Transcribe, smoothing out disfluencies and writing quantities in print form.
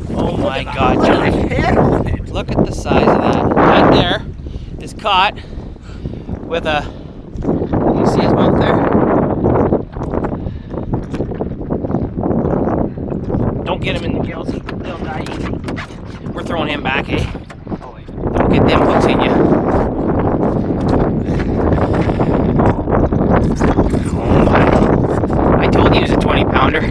Oh my God, John. Look at the size of that. Right there is caught with a, you see his mouth there? Don't get him in the gills, they'll die easy. We're throwing him back, eh? Don't get them hooks in you. Oh my. I told you he was a 20 pounder.